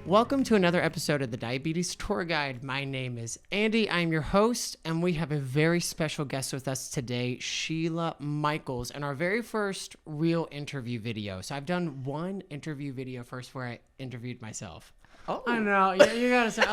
Welcome to another episode of the Diabetes Tour Guide. My name is Andy. I'm your host, and we have a very special guest with us today, Sheila Michel, in our very first real interview video. So I've done one interview video first where I interviewed myself. Oh, I know. You gotta say,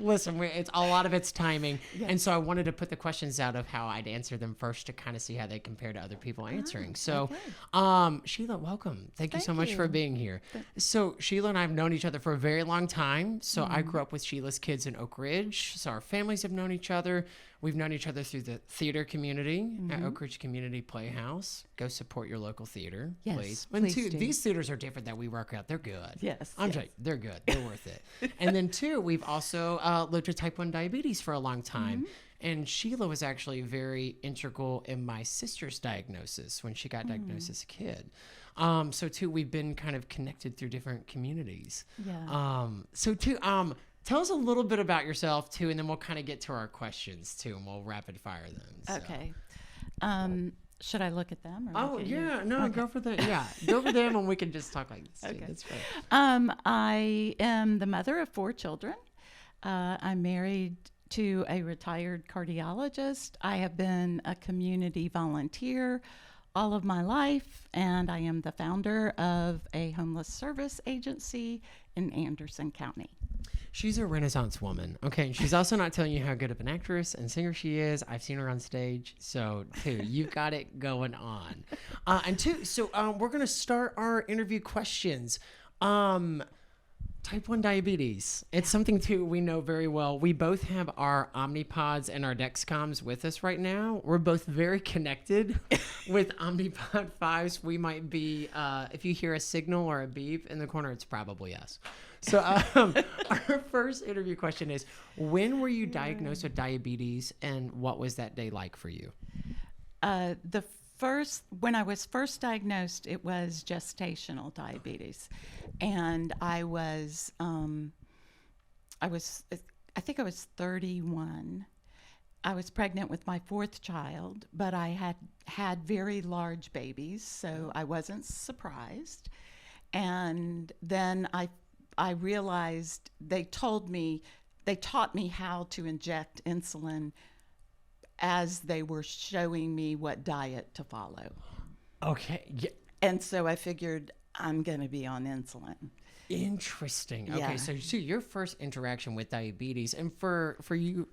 listen, it's a lot of it's timing. Yes. And so I wanted to put the questions out of how I'd answer them first to kind of see how they compare to other people answering. So, okay. Sheila, welcome. Thank you so much for being here. So Sheila and I have known each other for a very long time. So I grew up with Sheila's kids in Oak Ridge. So our families have known each other. We've known each other through the theater community at Oak Ridge Community Playhouse. Go support your local theater, please. And two, these theaters are different that we work at. They're good. Yes. I'm telling you, they're good. They're worth it. And then two, we've also lived with type 1 diabetes for a long time. And Sheila was actually very integral in my sister's diagnosis when she got diagnosed as a kid. So too, we've been kind of connected through different communities. Yeah. Tell us a little bit about yourself, too, and then we'll kind of get to our questions, too, and we'll rapid fire them. So. Okay. Should I look at them? Or go for them. Yeah, go for them, and we can just talk like this. Okay. That's fine. I am the mother of 4 children. I'm married to a retired cardiologist. I have been a community volunteer all of my life, and I am the founder of a homeless service agency in Anderson County. She's a Renaissance woman. Okay. And she's also not telling you how good of an actress and singer she is. I've seen her on stage. So, too, you've got it going on. We're going to start our interview questions. Type 1 diabetes. It's something, too, we know very well. We both have our Omnipods and our Dexcoms with us right now. We're both very connected with Omnipod 5s. We might be, if you hear a signal or a beep in the corner, it's probably us. So our first interview question is, when were you diagnosed with diabetes, and what was that day like for you? When I was first diagnosed, it was gestational diabetes, and I think I was 31. I was pregnant with my 4th child, but I had very large babies, so I wasn't surprised. And then I realized they taught me how to inject insulin as they were showing me what diet to follow. Okay. Yeah. And so I figured I'm going to be on insulin. Interesting. Okay, Yeah. so your first interaction with diabetes, and for you,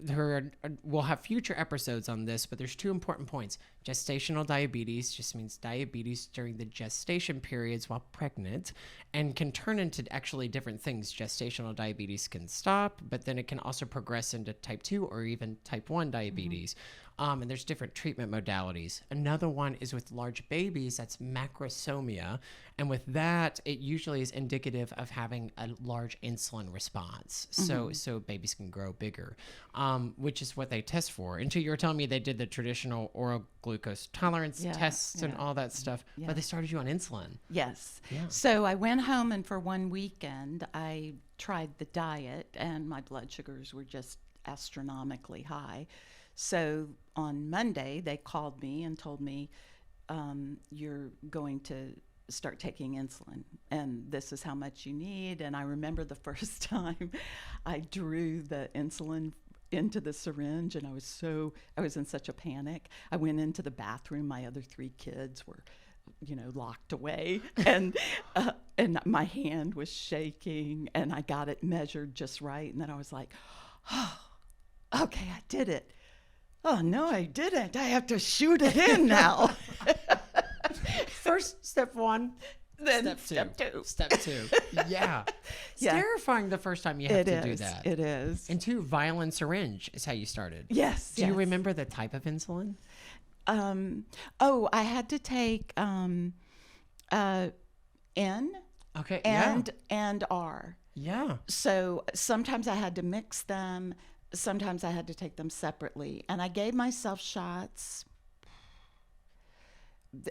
we'll have future episodes on this, but there's 2 important points. Gestational diabetes just means diabetes during the gestation periods while pregnant, and can turn into actually different things. Gestational diabetes can stop, but then it can also progress into type 2 or even type 1 diabetes. And there's different treatment modalities. Another one is with large babies, that's macrosomia. And with that, it usually is indicative of having a large insulin response. So babies can grow bigger, which is what they test for. And so you were telling me they did the traditional oral glucose tolerance tests and all that stuff, but they started you on insulin. Yes. Yeah. So I went home, and for one weekend, I tried the diet, and my blood sugars were just astronomically high. So on Monday, they called me and told me, you're going to start taking insulin, and this is how much you need. And I remember the first time I drew the insulin into the syringe, and I was in such a panic. I went into the bathroom. My other 3 kids were, locked away, and my hand was shaking, and I got it measured just right. And then I was like, oh, okay, I did it. Oh, no, I didn't. I have to shoot it in now. First, step 1. Then step 2. Yeah. It's Yeah. terrifying the first time you have to do that. It is. And 2, vial and syringe is how you started. Yes. Do you remember the type of insulin? I had to take N Okay. and R. Yeah. So sometimes I had to mix them. Sometimes I had to take them separately. And I gave myself shots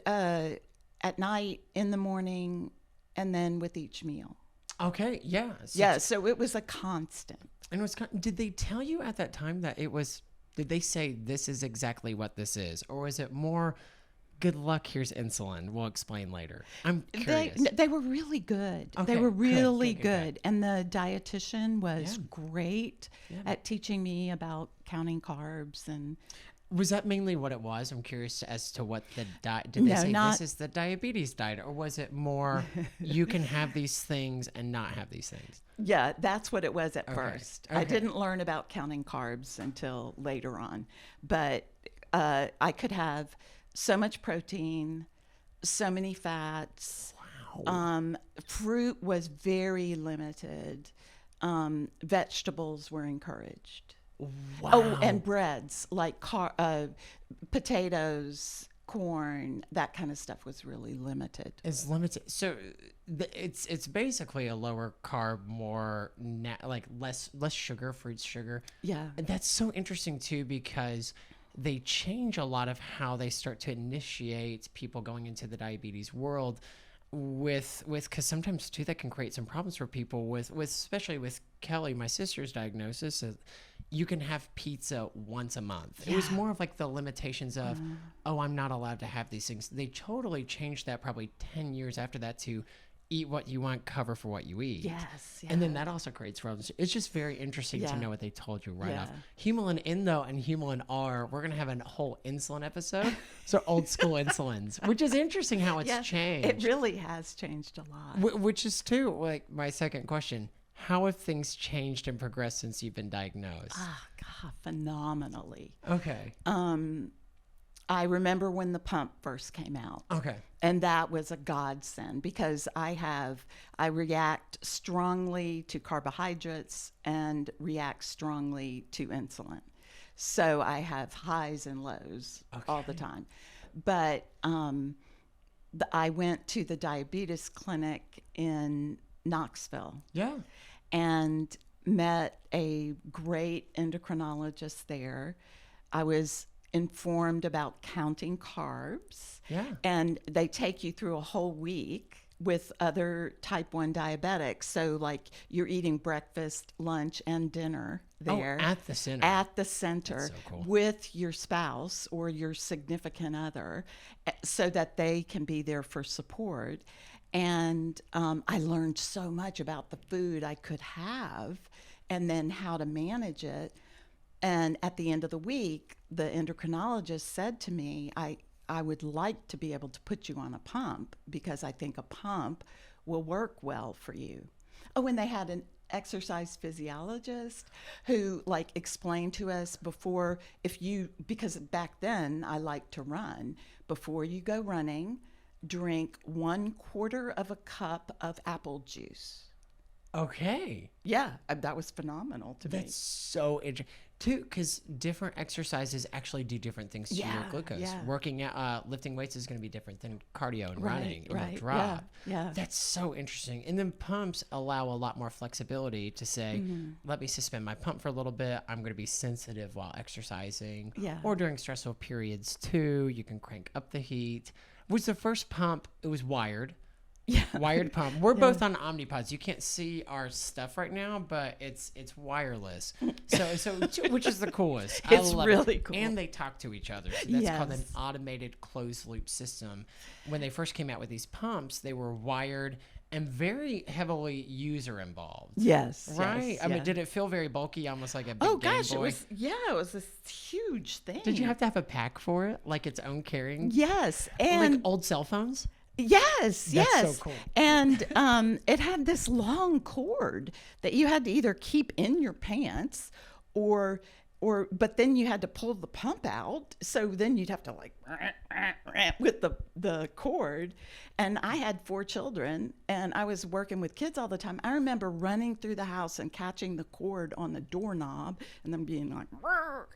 at night, in the morning, and then with each meal. Okay. Yeah. So it was a constant. And did they tell you at that time that it was, did they say this is exactly what this is? Or was it more good luck, here's insulin. We'll explain later. I'm curious. They were really good. Okay, They were good, really good. good. And the dietitian was Yeah. great at teaching me about counting carbs. And Was that mainly what it was? I'm curious as to what the diet, did they say this is the diabetes diet, or was it more you can have these things and not have these things? yeah, that's what it was at Okay, first. I okay. didn't learn about counting carbs until later on. But I could have so much protein, so many fats. Wow. Fruit was very limited. Vegetables were encouraged. Wow. Oh, and breads like potatoes, corn, that kind of stuff was really limited. It's limited. So it's basically a lower carb, more like less sugar, fruits, sugar. Yeah. And that's so interesting too, because they change a lot of how they start to initiate people going into the diabetes world with because sometimes too that can create some problems for people with especially with Kelly, my sister's diagnosis. You can have pizza once a month. It was more of like the limitations of, I'm not allowed to have these things. They totally changed that probably 10 years after that to eat what you want, cover for what you eat. Yes. And then that also creates problems. It's just very interesting to know what they told you right off. Yeah. Humulin Endo and Humulin R, we're going to have a whole insulin episode. So old school insulins, which is interesting how it's changed. It really has changed a lot. Which is too, like my second question. How have things changed and progressed since you've been diagnosed? God, phenomenally. Okay. I remember when the pump first came out. Okay. And that was a godsend because I react strongly to carbohydrates and react strongly to insulin. So I have highs and lows all the time. But I went to the diabetes clinic in Knoxville. Yeah. And met a great endocrinologist there. I was informed about counting carbs. Yeah. And they take you through a whole week with other type 1 diabetics. So like you're eating breakfast, lunch, and dinner there. Oh, at the center. At the center. That's so cool. With your spouse or your significant other so that they can be there for support. And I learned so much about the food I could have and then how to manage it. And at the end of the week, the endocrinologist said to me, I would like to be able to put you on a pump because I think a pump will work well for you. Oh, and they had an exercise physiologist who like explained to us because back then I liked to run, before you go running, drink 1/4 of a cup of apple juice. Okay. Yeah, that was phenomenal to me. That's so interesting. Too, because different exercises actually do different things to your glucose. Yeah. Working out, lifting weights is going to be different than cardio and Right, running. It right, will drop. yeah. That's so interesting. And then pumps allow a lot more flexibility to say, let me suspend my pump for a little bit. I'm going to be sensitive while exercising. Yeah. Or during stressful periods too. You can crank up the heat. Was the first pump, it was wired. Yeah. Wired pump. We're both on Omnipods. You can't see our stuff right now, but it's wireless. So which is the coolest. I It's love really it. cool. And they talk to each other. So that's called an Yes. automated closed loop system. When they first came out with these pumps, they were wired and very heavily user involved. Yes. Right? yes, I mean, yeah. did it feel very bulky, almost like a big Oh Game gosh, Boy? it was this huge thing. Did you have to have a pack for it? Like its own carrying? Yes, Like and old cell phones? yes, That's yes. so cool. And it had this long cord that you had to either keep in your pants but then you had to pull the pump out. So then you'd have to like with the cord. And I had 4 children and I was working with kids all the time. I remember running through the house and catching the cord on the doorknob and then being like, or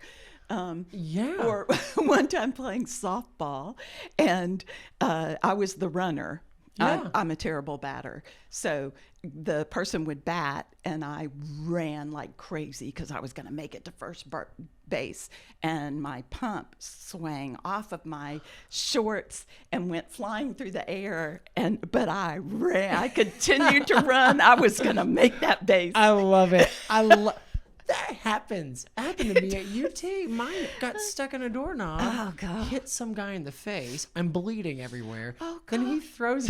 one time playing softball and I was the runner. Yeah. I'm a terrible batter. So the person would bat and I ran like crazy because I was going to make it to first base. And my pump swang off of my shorts and went flying through the air. But I ran. I continued to run. I was going to make that base. I love it. That happens. It happened to me at UT. Mine got stuck in a doorknob. Oh, God. Hit some guy in the face. I'm bleeding everywhere. Oh, Then he God.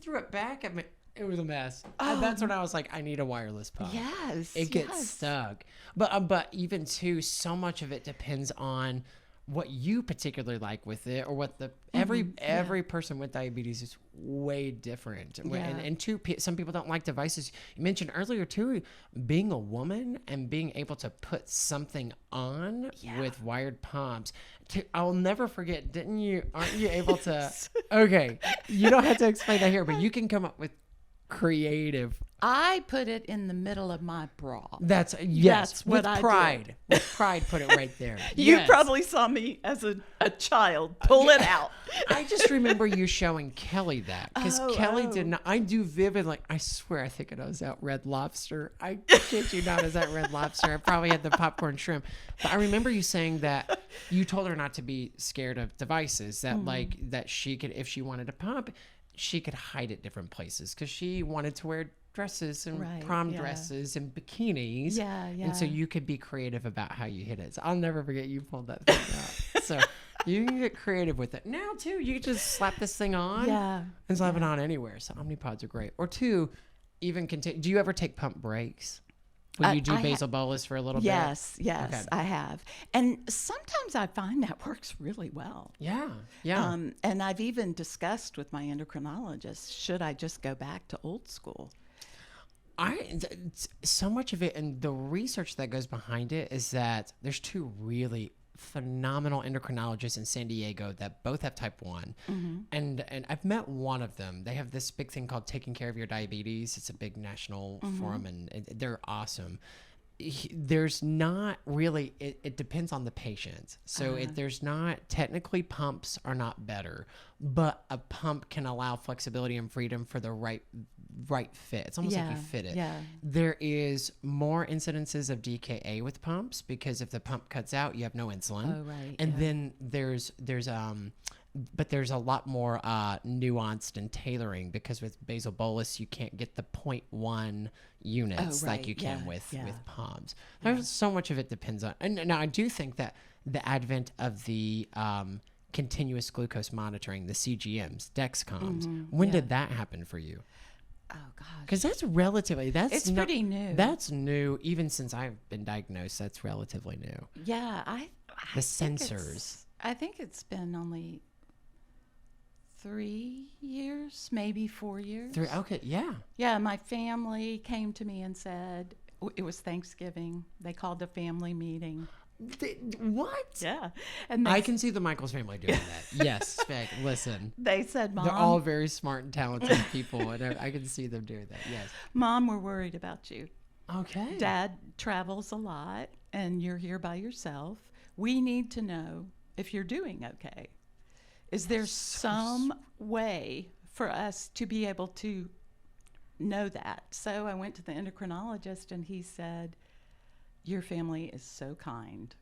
threw it back at me. It was a mess. Oh. That's when I was like, I need a wireless pump. Yes. It gets yes. stuck. But even too, so much of it depends on what you particularly like with it, or what the every person with diabetes is way different. Yeah. And two, some people don't like devices. You mentioned earlier too, being a woman and being able to put something on with wired pumps. I'll never forget. Aren't you able to? Okay, you don't have to explain that here, but you can come up with creative. I put it in the middle of my bra. That's That's what with I pride. did. With pride, put it right there. You Yes. probably saw me as a child pull it out. I just remember you showing Kelly that, because Kelly Oh. did not. I do vivid, like, I swear I think it was at Red Lobster. I kid you not, it was at Red Lobster. I probably had the popcorn shrimp. But I remember you saying that you told her not to be scared of devices, that like that she could, if she wanted to pump, she could hide it different places, because she wanted to wear dresses and Right, prom yeah. dresses and bikinis. Yeah, And so yeah. you could be creative about how you hit it. So I'll never forget you pulled that thing out. So you can get creative with it. Now, too, you just slap this thing on Yeah. and slap it on anywhere. So Omnipods are great. Or two, even continue. Do you ever take pump breaks? Will you do basal bolus for a little bit? Yes, Okay. I have. And sometimes I find that works really well. Yeah. Yeah. And I've even discussed with my endocrinologist, should I just go back to old school? So much of it, and the research that goes behind it, is that there's two really phenomenal endocrinologists in San Diego that both have type 1. And I've met one of them. They have this big thing called Taking Care of Your Diabetes. It's a big national forum, and they're awesome. There's not really, it depends on the patient. So there's not, technically pumps are not better, but a pump can allow flexibility and freedom for the right fit. It's almost like you fit it. Yeah. There is more incidences of DKA with pumps, because if the pump cuts out, you have no insulin. Oh, right, And yeah. then but there's a lot more nuanced and tailoring, because with basal bolus, you can't get the 0.1 units like right, you can yeah, with yeah. pumps. There's so much of it depends on. And now I do think that the advent of the continuous glucose monitoring, the CGMs, Dexcoms, when did that happen for you? Oh, gosh. Because that's It's pretty new. That's new. Even since I've been diagnosed, that's relatively new. Yeah, The think sensors. I think it's been only 3 years, maybe 4 years. Okay, yeah. Yeah, my family came to me and said, it was Thanksgiving. They called a family meeting. What? Yeah. And I can see the Michaels family doing that. Yes, Spec, listen. they said, Mom, They're all very smart and talented people, and I can see them doing that. Yes. Mom, we're worried about you. Okay. Dad travels a lot, and you're here by yourself. We need to know if you're doing okay. Is there some way for us to be able to know that? So I went to the endocrinologist, and he said, your family is so kind,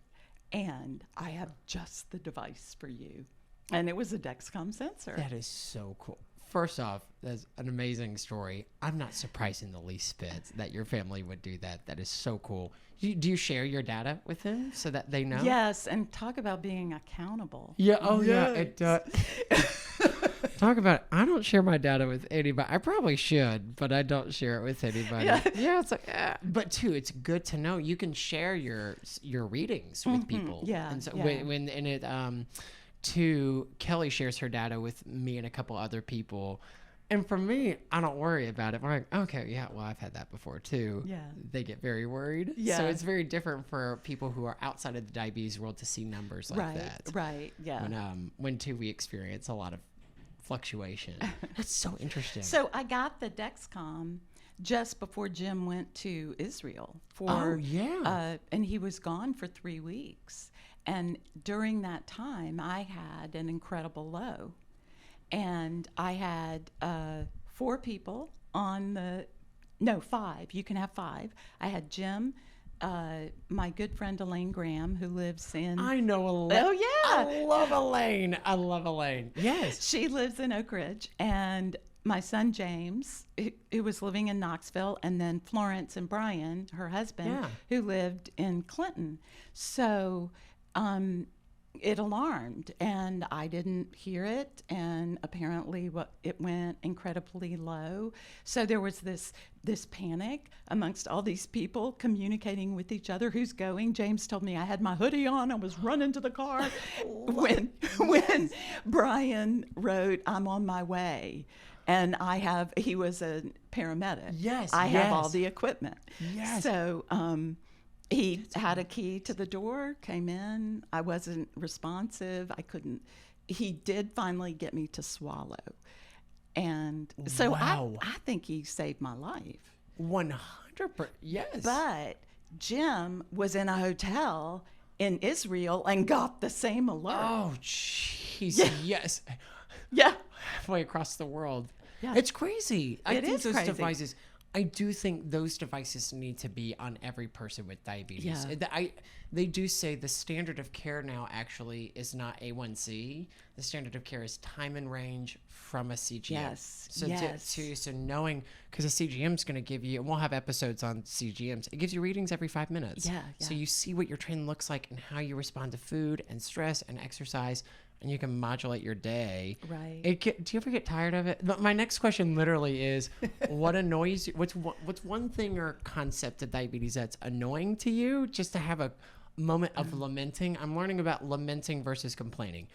and I have just the device for you. And it was a Dexcom sensor. That is so cool. First off, that's an amazing story. I'm not surprised in the least bit that your family would do that. That is so cool. Do you share your data with them so that they know? Yes, and talk about being accountable. Yeah. Oh, yeah. Yes. It does. Talk about it. I don't share my data with anybody. I probably should, but I don't share it with anybody. Yeah, it's like, but too, it's good to know you can share your readings with people. Yeah, and so yeah. when and it too, Kelly shares her data with me and a couple other people. And for me, I don't worry about it. I'm like, okay, yeah, well, I've had that before too. Yeah. They get very worried. Yeah. So it's very different for people who are outside of the diabetes world to see numbers like that. Right, yeah. When too, we experience a lot of fluctuation. That's so interesting. So I got the Dexcom just before Jim went to Israel for, and he was gone for 3 weeks. And during that time, I had an incredible low. And I had 4 people on the, no, 5. You can have 5. I had Jim, my good friend Elaine Graham, who lives in... I know Elaine. Oh, yeah. I love Elaine. Yes. She lives in Oak Ridge. And my son James, who was living in Knoxville, and then Florence and Brian, her husband, Yeah. who lived in Clinton. So it alarmed, and I didn't hear it, and apparently it went incredibly low. So there was this panic amongst all these people communicating with each other. Who's going? James told me I had my hoodie on. I was running to the car when Brian wrote, "I'm on my way." And he was a paramedic. Yes, I have all yes. the equipment. Yes. So he had a key to the door, came in. I wasn't responsive. I couldn't. He did finally get me to swallow. And so Wow. I think he saved my life. 100%. Yes. But Jim was in a hotel in Israel and got the same alert. Oh, jeez. Yeah. Yes. Yeah. Halfway across the world. Yeah. It's crazy. I It think is those crazy. devices. I do think those devices need to be on every person with diabetes. Yeah. They do say the standard of care now actually is not A1C. The standard of care is time and range from a CGM. Yes, So yes. so knowing, because a CGM is going to give you, and we'll have episodes on CGMs. It gives you readings every 5 minutes. Yeah, So yeah. you see what your training looks like and how you respond to food and stress and exercise, and you can modulate your day. Right. Do you ever get tired of it? My next question literally is, what annoys you? What's one thing or concept of diabetes that's annoying to you? Just to have a moment of lamenting. I'm learning about lamenting versus complaining.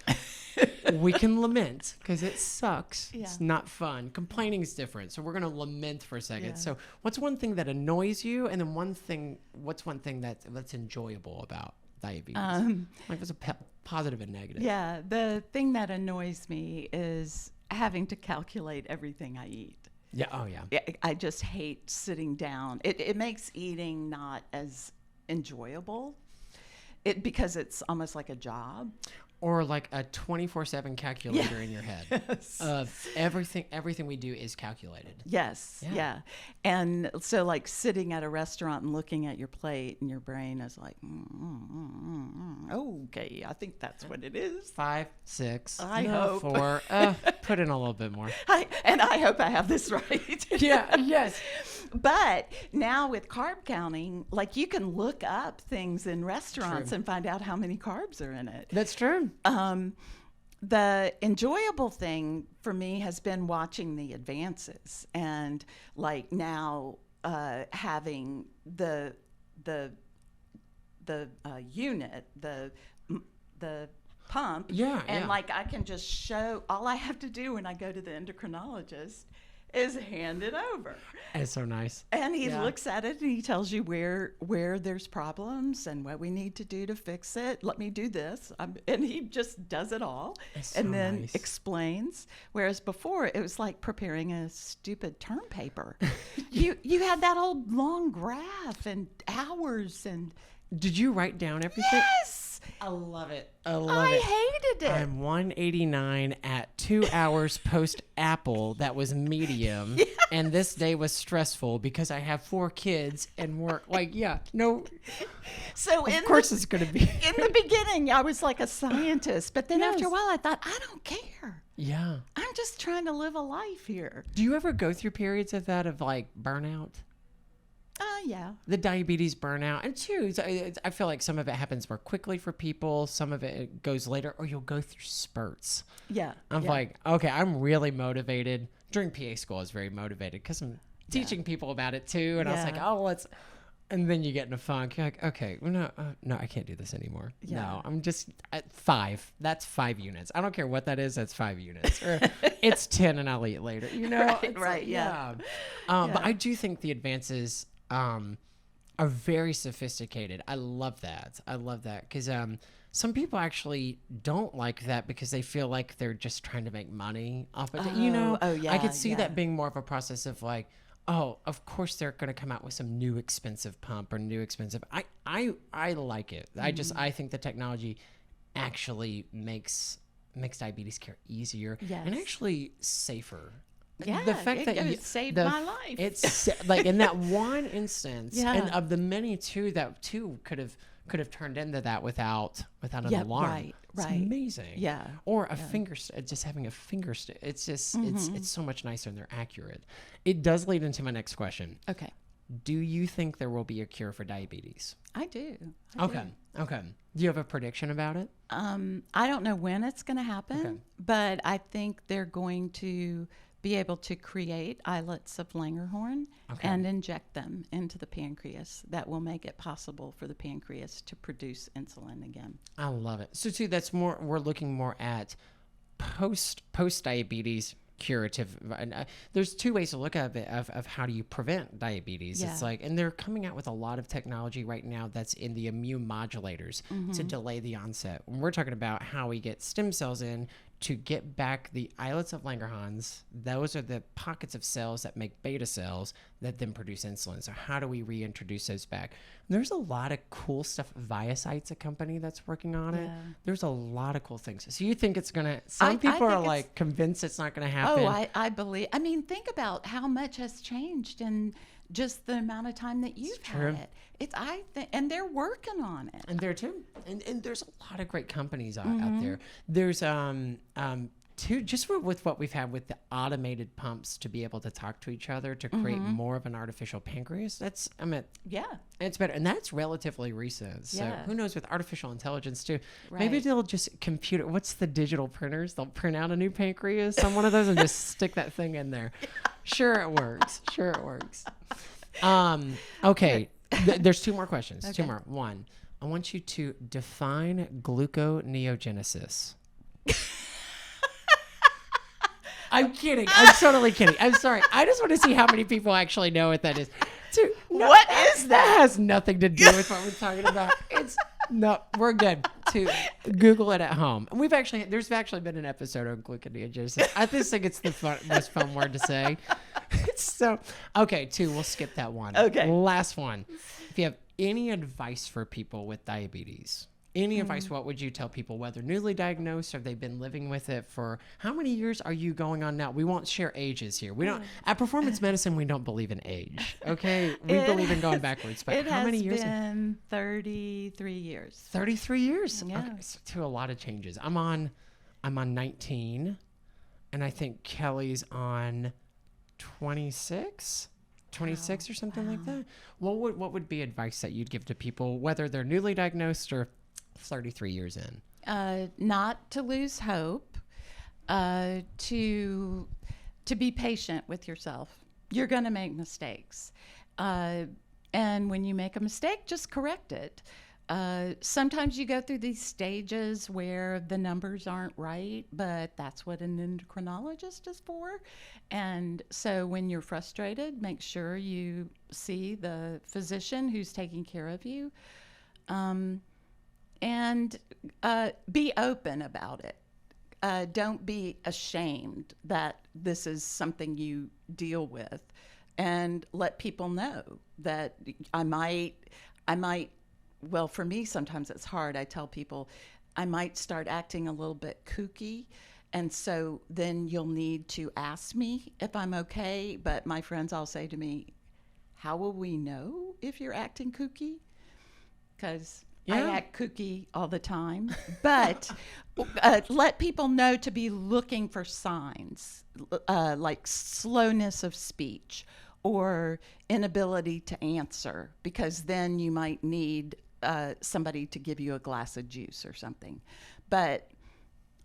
We can lament because it sucks. Yeah. It's not fun. Complaining is different. So we're going to lament for a second. Yeah. So what's one thing that annoys you? And then what's one thing that's enjoyable about diabetes? Like there's a positive and negative. Yeah, the thing that annoys me is having to calculate everything I eat. Yeah. Oh yeah. I just hate sitting down. It makes eating not as enjoyable. Because it's almost like a job. Or like a 24/7 calculator in your head. Yes. Of everything we do is calculated. Yes, Yeah. yeah. And so like sitting at a restaurant and looking at your plate and your brain is like, okay, I think that's what it is. 5, 6, I no, hope. 4. Put in a little bit more. And I hope I have this right. Yeah. Yes. But now with carb counting, like you can look up things in restaurants True. and find out how many carbs are in it. That's true. The enjoyable thing for me has been watching the advances and like now having the unit, the pump. Yeah, And yeah. like I can just show, all I have to do when I go to the endocrinologist is hand it over. It's so nice. And he Yeah. looks at it and he tells you where there's problems and what we need to do to fix it. Let me do this. And he just does it all It's and so then nice. explains. Whereas before it was like preparing a stupid term paper. you had that whole long graph and hours and Did you write down everything? yes, I love it. I love I it. hated it. I'm 189 at 2 hours post Apple. That was medium. And this day was stressful because I have 4 kids and work. Like, yeah, no, So of course it's going to be. in the beginning, I was like a scientist, but then after Yes. a while, I thought, I don't care. Yeah. I'm just trying to live a life here. Do you ever go through periods of that, of like burnout? Yeah. The diabetes burnout, and too, I feel like some of it happens more quickly for people. Some of it goes later, or you'll go through spurts. Yeah. I'm yeah. like, okay, I'm really motivated. During PA school, I was very motivated because I'm teaching people about it too. And I was like, Yeah. oh, let's. And then you get in a funk. You're like, okay, no, I can't do this anymore. Yeah. No, I'm just at 5. That's 5 units. I don't care what that is. That's 5 units. Or it's 10 and I'll eat later. You know? Right, It's right, like, yeah. But Yeah. I do think the advances are very sophisticated. I love that. Because some people actually don't like that because they feel like they're just trying to make money off of it. You know, oh, yeah, I could see yeah. that being more of a process of like, oh, of course they're going to come out with some new expensive pump or new expensive. I like it. Mm-hmm. I think the technology actually makes diabetes care easier and Yes. actually safer. Yeah, the fact that it saved my life. It's like in that one instance, Yeah. and of the many too that could have turned into that without an Yeah, alarm. right, It's Right. amazing. Yeah. Or a finger, just having a finger stick. It's just, it's so much nicer and they're accurate. It does lead into my next question. Okay. Do you think there will be a cure for diabetes? I do. Okay. Okay. Do you have a prediction about it? I don't know when it's going to happen, Okay. but I think they're going to be able to create islets of Langerhorn and inject them into the pancreas. That will make it possible for the pancreas to produce insulin again. I love it. So too, that's more, we're looking more at post diabetes curative. There's two ways to look at it of how do you prevent diabetes. Yeah. It's like, and they're coming out with a lot of technology right now that's in the immune modulators to delay the onset. When we're talking about how we get stem cells in to get back the islets of Langerhans, those are the pockets of cells that make beta cells that then produce insulin. So how do we reintroduce those back? There's a lot of cool stuff. Viasite's a company that's working on it. There's a lot of cool things. So you think it's going to, some people are like convinced it's not going to happen. Oh, I believe, I mean, think about how much has changed in just the amount of time that you've had it. It's, I think, and they're working on it. And there too. And there's a lot of great companies out there. There's too, just with what we've had with the automated pumps to be able to talk to each other to create more of an artificial pancreas. That's, I mean, it's better. And that's relatively recent. So who knows with artificial intelligence too. Maybe they'll just compute it. What's the digital printers? They'll print out a new pancreas on one of those and just stick that thing in there. Sure it works. Sure it works. Okay. There's two more questions. Two more. One, I want you to define gluconeogenesis. I'm kidding. I'm totally kidding. I'm sorry. I just want to see how many people actually know what that is. Two, What is that has nothing to do with what we're talking about. It's no, we're good. To Google it at home. And there's actually been an episode on gluconeogenesis. I just think it's the most fun word to say. So, okay, two, we'll skip that one. Okay. Last one. If you have any advice for people with diabetes, any advice, what would you tell people, whether newly diagnosed or they've been living with it for how many years are you going on now? We won't share ages here. We don't, at Performance Medicine, we don't believe in age. Okay. We believe in going backwards. But how many years? It has been 33 years. 33 years. Yeah. Okay. So to a lot of changes. I'm on 19 and I think Kelly's on 26 or something like that. What would be advice that you'd give to people, whether they're newly diagnosed or 33 years in? Not to lose hope, to be patient with yourself. You're going to make mistakes. And when you make a mistake, just correct it. Sometimes you go through these stages where the numbers aren't right, but that's what an endocrinologist is for. And so when you're frustrated, make sure you see the physician who's taking care of you. And be open about it. Don't be ashamed that this is something you deal with, and let people know that I might, well, for me, sometimes it's hard. I tell people I might start acting a little bit kooky, and so then you'll need to ask me if I'm okay. But my friends all say to me, how will we know if you're acting kooky? Because I act kooky all the time, but let people know to be looking for signs like slowness of speech or inability to answer, because then you might need somebody to give you a glass of juice or something. But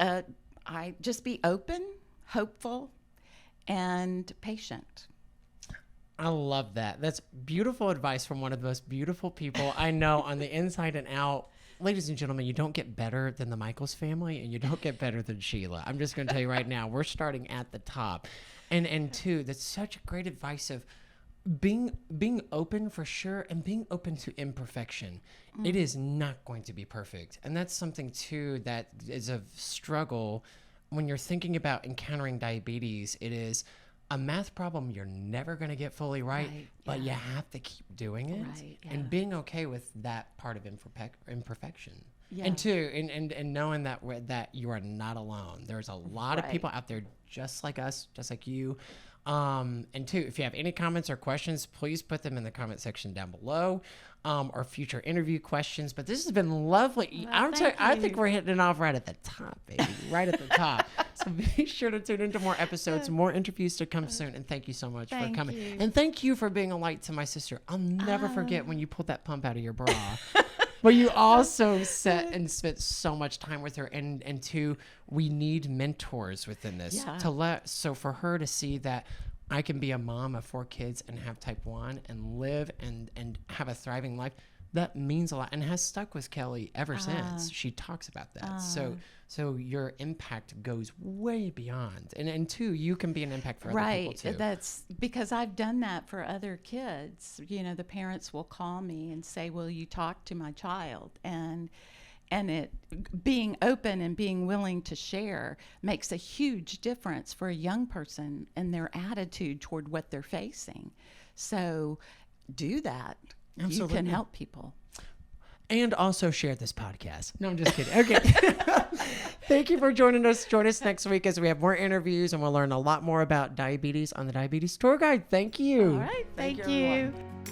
I just be open, hopeful, and patient. I love that. That's beautiful advice from one of the most beautiful people I know on the inside and out. Ladies and gentlemen, you don't get better than the Michaels family, and you don't get better than Sheila. I'm just going to tell you right now, we're starting at the top. And two, that's such great advice of being open for sure, and being open to imperfection. It is not going to be perfect. And that's something too that is a struggle when you're thinking about encountering diabetes. It is a math problem you're never going to get fully right, but you have to keep doing it, and being okay with that part of imperfection. And two, and knowing that you are not alone. There's a lot of people out there just like us, just like you, And two, if you have any comments or questions, please put them in the comment section down below, or future interview questions. But this has been lovely. Well, I think we're hitting it off right at the top, baby, right at the top. So be sure to tune into more episodes, more interviews to come soon. And thank you so much for coming. you. And thank you for being a light to my sister. I'll never forget when you pulled that pump out of your bra. But you also sat and spent so much time with her, and two, we need mentors within this so for her to see that I can be a mom of 4 kids and have type 1 and live and have a thriving life. That means a lot and has stuck with Kelly ever since. She talks about that. So your impact goes way beyond. And two, you can be an impact for other people too. Right. That's because I've done that for other kids. You know, the parents will call me and say, "Will you talk to my child?" And it being open and being willing to share makes a huge difference for a young person and their attitude toward what they're facing. So do that. Absolutely. You can help people. And also share this podcast. No, I'm just kidding. Okay. Thank you for joining us. Join us next week as we have more interviews and we'll learn a lot more about diabetes on the Diabetes Tour Guide. Thank you. All right. Thank you. Everyone.